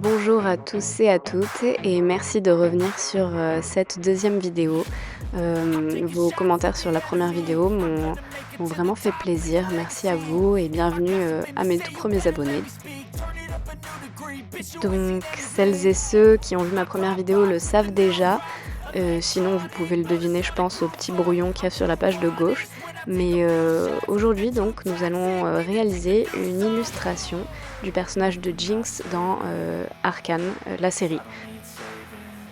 Bonjour à tous et à toutes et merci de revenir sur, cette deuxième vidéo. Vos commentaires sur la première vidéo m'ont vraiment fait plaisir. Merci à vous et bienvenue, à mes tout premiers abonnés. Donc celles et ceux qui ont vu ma première vidéo le savent déjà, sinon vous pouvez le deviner je pense au petit brouillon qu'il y a sur la page de gauche. Mais aujourd'hui donc nous allons, réaliser une illustration du personnage de Jinx dans, Arcane, la série.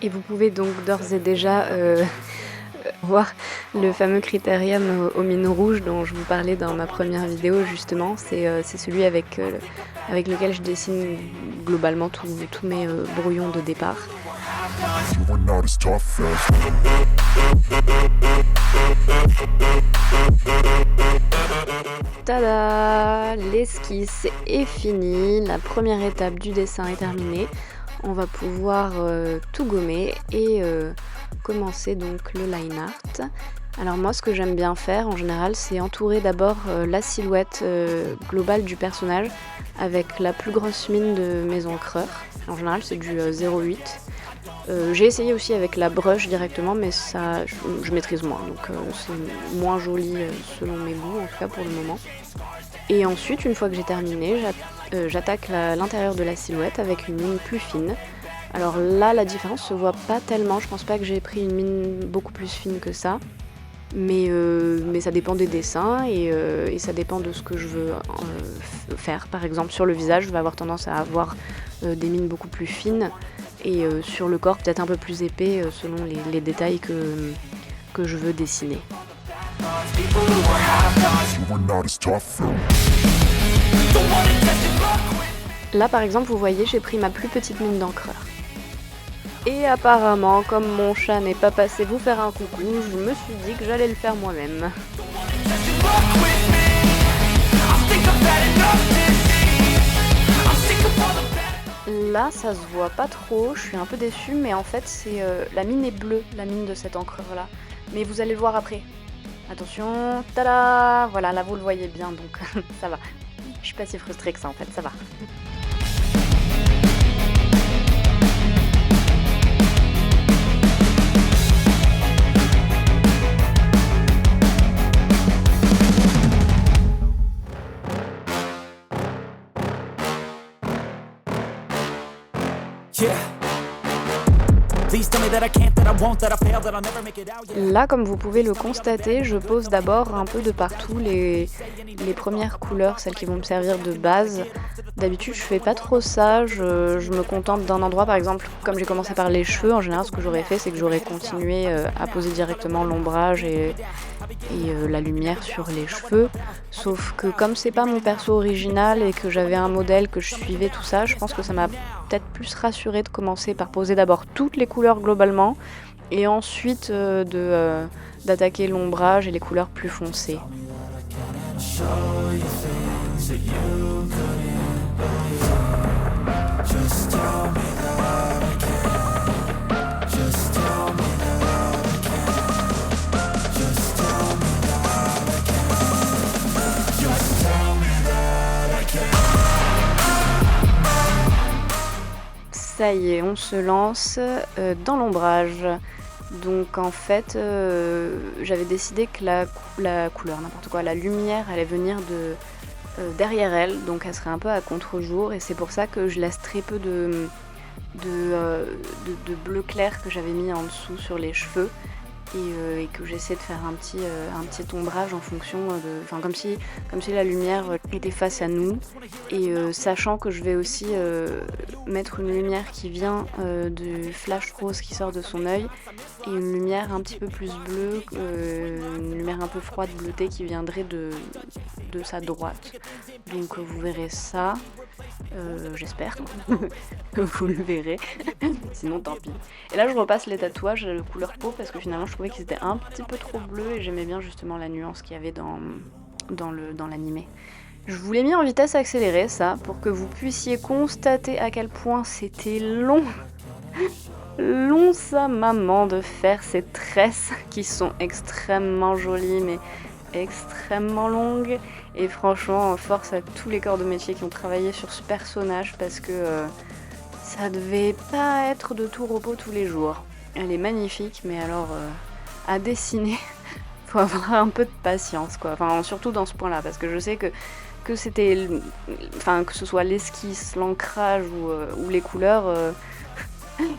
Et vous pouvez donc d'ores et déjà, voir le fameux critérium aux mines rouges dont je vous parlais dans ma première vidéo justement. C'est celui avec lequel je dessine globalement tous mes, brouillons de départ. Tada! L'esquisse est finie, la première étape du dessin est terminée. On va pouvoir tout gommer et commencer donc le line art. Alors moi ce que j'aime bien faire en général c'est entourer d'abord la silhouette globale du personnage avec la plus grosse mine de mes encreurs. En général c'est du 0,8. J'ai essayé aussi avec la brush directement mais ça je maîtrise moins donc c'est moins joli selon mes goûts en tout cas pour le moment. Et ensuite une fois que j'ai terminé j'attaque l'intérieur de la silhouette avec une mine plus fine. Alors là la différence se voit pas tellement, je pense pas que j'ai pris une mine beaucoup plus fine que ça. Mais ça dépend des dessins et ça dépend de ce que je veux faire. Par exemple sur le visage je vais avoir tendance à avoir des mines beaucoup plus fines et sur le corps peut-être un peu plus épais selon les détails que je veux dessiner. Là par exemple vous voyez j'ai pris ma plus petite mine d'encreur. Et apparemment, comme mon chat n'est pas passé vous faire un coucou, je me suis dit que j'allais le faire moi-même. Là, ça se voit pas trop, je suis un peu déçue, mais en fait, la mine est bleue, la mine de cette encreur-là. Mais vous allez le voir après. Attention, tada! Voilà, là vous le voyez bien, donc ça va. Je suis pas si frustrée que ça en fait, ça va. Là, comme vous pouvez le constater, je pose d'abord un peu de partout les premières couleurs, celles qui vont me servir de base. D'habitude, je fais pas trop ça, je me contente d'un endroit, par exemple, comme j'ai commencé par les cheveux, en général, ce que j'aurais fait, c'est que j'aurais continué à poser directement l'ombrage et la lumière sur les cheveux. Sauf que comme c'est pas mon perso original et que j'avais un modèle que je suivais, tout ça, je pense que ça m'a peut-être plus rassurée de commencer par poser d'abord toutes les couleurs globalement et ensuite d'attaquer l'ombrage et les couleurs plus foncées. Ça y est, on se lance dans l'ombrage. Donc en fait, j'avais décidé que la couleur, n'importe quoi, la lumière allait venir derrière elle, donc elle serait un peu à contre-jour et c'est pour ça que je laisse très peu de bleu clair que j'avais mis en dessous sur les cheveux et que j'essaie de faire un petit ombrage en fonction enfin comme si la lumière était face à nous et sachant que je vais aussi mettre une lumière qui vient du flash rose qui sort de son œil et une lumière un petit peu plus bleue, une lumière un peu froide bleutée qui viendrait de sa droite. Donc vous verrez ça, j'espère que vous le verrez, sinon tant pis. Et là je repasse les tatouages couleur peau parce que finalement je trouvais qu'ils étaient un petit peu trop bleus et j'aimais bien justement la nuance qu'il y avait dans l'animé. Je vous l'ai mis en vitesse accélérée ça pour que vous puissiez constater à quel point c'était long. Long sa maman de faire ces tresses qui sont extrêmement jolies mais extrêmement longues et franchement force à tous les corps de métier qui ont travaillé sur ce personnage parce que Ça devait pas être de tout repos tous les jours. Elle est magnifique, mais alors à dessiner, faut avoir un peu de patience, quoi. Enfin, surtout dans ce point-là, parce que je sais que c'était, enfin, que ce soit l'esquisse, l'ancrage ou les couleurs,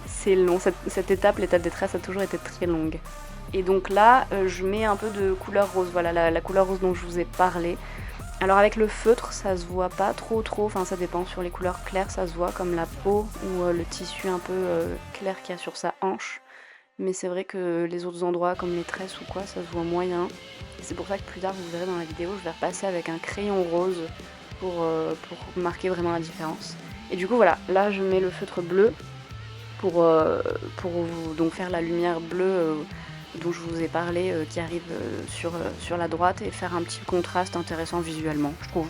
c'est long. Cette étape, l'étape des traces, a toujours été très longue. Et donc là, je mets un peu de couleur rose, voilà, la couleur rose dont je vous ai parlé. Alors avec le feutre, ça se voit pas trop, enfin ça dépend, sur les couleurs claires ça se voit, comme la peau ou le tissu un peu clair qu'il y a sur sa hanche. Mais c'est vrai que les autres endroits, comme les tresses ou quoi, ça se voit moyen. Et c'est pour ça que plus tard, vous verrez dans la vidéo, je vais repasser avec un crayon rose pour marquer vraiment la différence. Et du coup voilà, là je mets le feutre bleu pour donc faire la lumière bleue dont je vous ai parlé, qui arrive sur la droite, et faire un petit contraste intéressant visuellement, je trouve.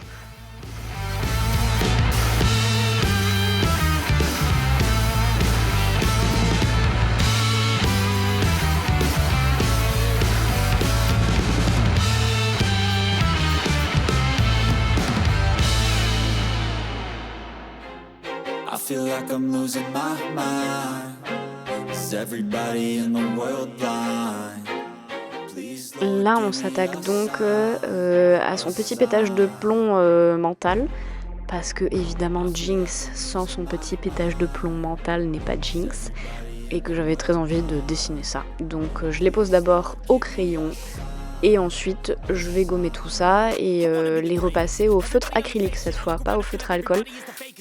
I feel like I'm losing my mind. Is everybody in the world blind? Là, on s'attaque donc à son petit pétage de plomb mental, parce que évidemment Jinx sans son petit pétage de plomb mental n'est pas Jinx, et que j'avais très envie de dessiner ça. Donc je les pose d'abord au crayon, et ensuite je vais gommer tout ça et les repasser au feutre acrylique cette fois, pas au feutre à alcool,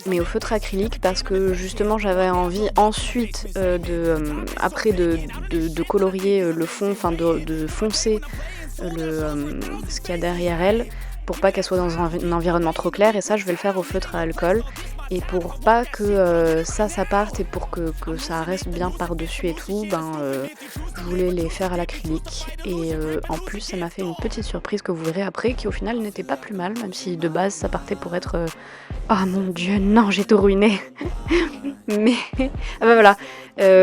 mais au feutre acrylique, parce que justement j'avais envie ensuite après de colorier le fond, enfin de foncer ce qu'il y a derrière elle, pour pas qu'elle soit dans un environnement trop clair, et ça je vais le faire au feutre à alcool, et pour pas que ça parte et pour que ça reste bien par-dessus et tout, je voulais les faire à l'acrylique, et en plus ça m'a fait une petite surprise que vous verrez après, qui au final n'était pas plus mal, même si de base ça partait pour être oh mon dieu, non, j'ai tout ruiné. Mais ah bah voilà,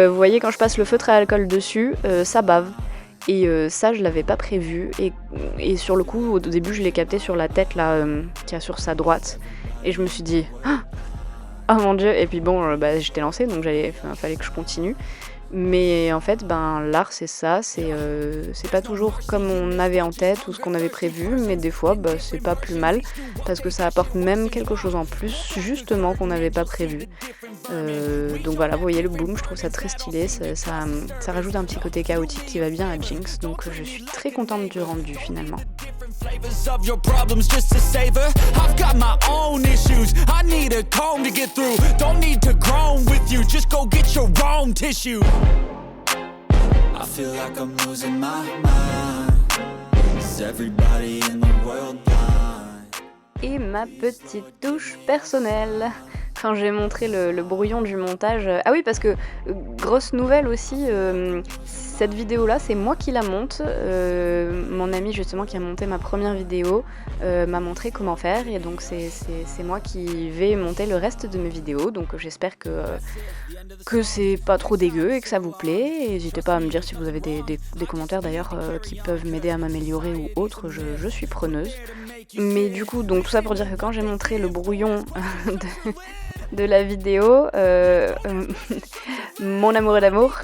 vous voyez, quand je passe le feutre à alcool dessus, ça bave. Et ça, je l'avais pas prévu. Et sur le coup, au début, je l'ai capté sur la tête, là, qui a sur sa droite. Et je me suis dit, oh mon dieu. Et puis bon, j'étais lancée, donc fallait que je continue. Mais en fait, l'art, c'est ça. C'est pas toujours comme on avait en tête ou ce qu'on avait prévu. Mais des fois, c'est pas plus mal. Parce que ça apporte même quelque chose en plus, justement, qu'on n'avait pas prévu. Donc voilà, vous voyez le boom, je trouve ça très stylé, ça rajoute un petit côté chaotique qui va bien à Jinx, donc je suis très contente du rendu finalement. Et ma petite touche personnelle, quand j'ai montré le brouillon du montage. Ah oui, parce que, grosse nouvelle aussi, cette vidéo-là, c'est moi qui la monte. Mon ami justement qui a monté ma première vidéo m'a montré comment faire, et donc c'est moi qui vais monter le reste de mes vidéos. Donc j'espère que c'est pas trop dégueu et que ça vous plaît. N'hésitez pas à me dire si vous avez des commentaires d'ailleurs qui peuvent m'aider à m'améliorer ou autre, je suis preneuse. Mais du coup, donc tout ça pour dire que quand j'ai montré le brouillon de la vidéo, mon amoureux d'amour,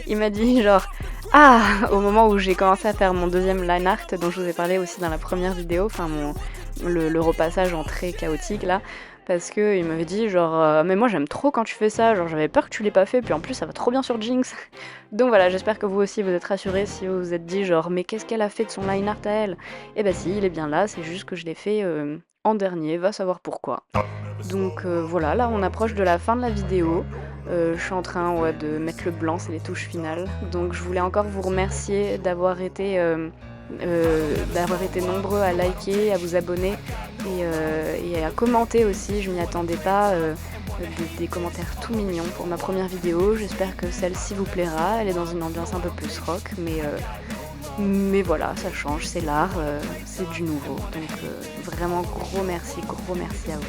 il m'a dit genre au moment où j'ai commencé à faire mon deuxième line art dont je vous ai parlé aussi dans la première vidéo, enfin le repassage en très chaotique là, parce que il m'avait dit genre mais moi j'aime trop quand tu fais ça, genre j'avais peur que tu l'aies pas fait, puis en plus ça va trop bien sur Jinx. Donc voilà, j'espère que vous aussi vous êtes rassurés si vous vous êtes dit genre mais qu'est-ce qu'elle a fait de son line art à elle. Et si, il est bien là, c'est juste que je l'ai fait en dernier, va savoir pourquoi. Donc voilà, là on approche de la fin de la vidéo. Je suis en train de mettre le blanc, c'est les touches finales. Donc je voulais encore vous remercier d'avoir été nombreux à liker, à vous abonner et à commenter aussi. Je m'y attendais pas, des commentaires tout mignons pour ma première vidéo. J'espère que celle-ci vous plaira. Elle est dans une ambiance un peu plus rock, mais voilà, ça change, c'est l'art, c'est du nouveau. Donc vraiment gros merci à vous.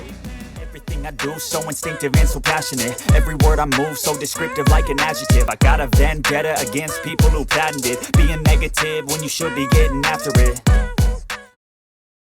Everything I do, so instinctive and so passionate. Every word I move, so descriptive like an adjective. I got a vendetta against people who patented being negative when you should be getting after it.